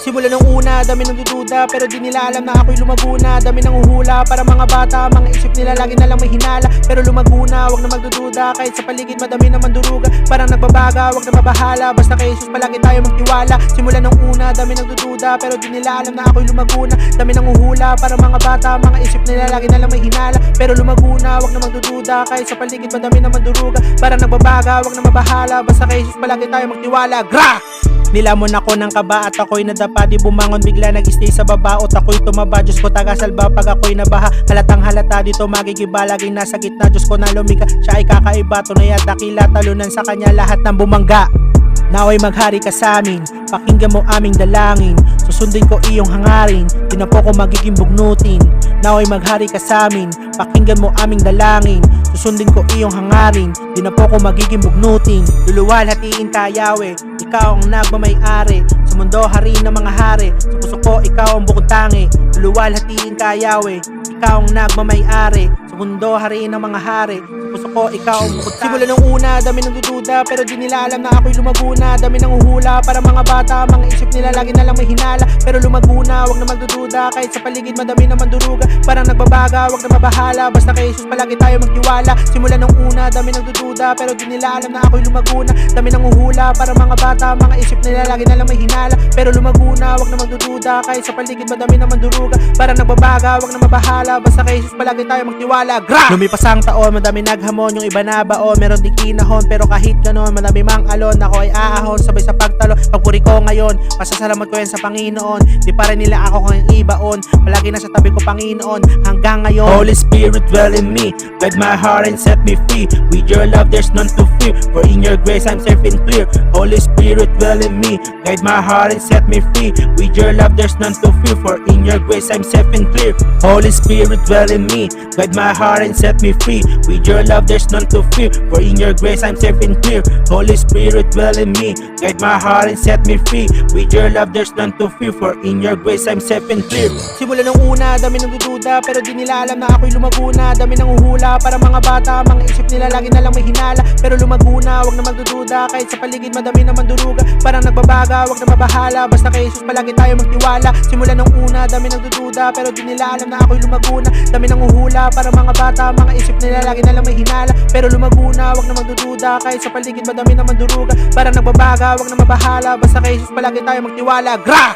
Simula nung una, dami nang dududa, pero di nila alam na ako'y lumaguna. Dami nang uhula para mga bata, mga isip nila lagi na lang may hinala. Pero lumaguna, wag na magdududa, kahit sa paligid madami naman duruga. Parang nagbabaga, wag na mabahala, basta kay Jesus palagi tayo magtiwala. Simula nung una, dami nang dududa, pero di nila alam na ako'y lumaguna. Dami nang uhula para mga bata, mga isip nila lagi na lang may hinala. Pero lumaguna, wag na magdududa, kahit sa paligid madami naman duruga. Parang nagbabaga, wag na mabahala, basta kay Jesus palagi tayo magtiwala. Gra! Nilamon ako ng kaba at ako'y nadapa. Di bumangon bigla nag-stay sa baba at ako'y tumaba. Diyos ko taga-salba pag ako'y nabaha. Halatang halata dito magigiba, laging nasa gitna. Diyos ko na lumika, siya ay kakaiba. Tunay at dakila, talunan sa kanya lahat ng bumangga. Naway maghari ka sa amin, pakinggan mo aming dalangin. Susundin ko iyong hangarin, di na po ko magiging bugnutin. Naway maghari ka sa amin, pakinggan mo aming dalangin. Susundin ko iyong hangarin, di na po ko magiging bugnutin. Luluwalhatiin ka, Yahweh, ikaw ang nagmamay-ari. Sa mundo hari ng mga hari, sa puso ko ikaw ang bukod tangi. Luluwalhatiin ka, Yahweh, ikaw ang nagmamay-ari. Sa mundo hari ng mga hari, sa puso ko ikaw ang bukod tangi. Simula nung una, dami nang dududa, pero di nila alam na ako'y lumaguna. Dami nang uhula para mga bata, mga isip nila lagi na lang may hinala. Pero lumaguna, wag na magdududa, kahit sa paligid madami naman duruga. Parang nagbabaga, wag na mabahala, basta kay Jesus palagi tayo magtiwala. Simula nung una, dami nang dududa, pero di nila alam na ako'y lumaguna. Dami nang uhula para mga bata, mga isip nila lagi na lang may hinala. Pero lumaguna, wag na magdududa, kahit sa paligid madami naman duruga. Parang nagbabaga, wag na mabahala, basta kay Jesus palagi tayo magtiwala. Gra! Lumipas ang taon, madami naghamon, yung iba na baon, meron ding kinahon. Pero kahit ganon, madami mang alon, ako ay aahon, sabay sa pagtalo. Pagpuri ko ngayon, pasasalamat ko yan sa Panginoon. Di pa rin nila ako kung ibaon, palagi na sa tabi ko Panginoon, hanggang ngayon. Holy Spirit dwell in me, guide my heart and set me free. With your love there's none to fear, for in your grace I'm safe and clear. Holy Spirit dwell in me, guide my heart and set me free. With your love there's none to fear, for in your grace I'm safe and clear. Holy Spirit dwell in me, guide my heart and set me free. With your love there's none to fear, for in your grace I'm safe and clear. Holy Spirit dwell in me, guide my heart and set me free. With your love there's none to fear, for in your grace I'm safe and clear. Simula nung una, dami nang dududa, pero di nila alam na ako'y lumaguna. Dami nang uhula para mga bata, mga isip nila lagi na lang may hinala. Pero lumaguna, wag na magdududa, kahit sa paligid madami naman duruga. Parang nagbabaga, wag na mabahala, basta kay Jesus palagi tayo magtiwala. Simula nung una, dami nang dududa, pero di nila alam na ako'y lumaguna. Dami nang uhula para mga bata, mga isip nila lagi na lang may hinala. Pero lumaguna, wag na magdududa, kahit sa paligid madami naman duruga. Parang nagbabaga, wag na mabahala, basta kay Jesus palagi tayo magtiwala. Gra!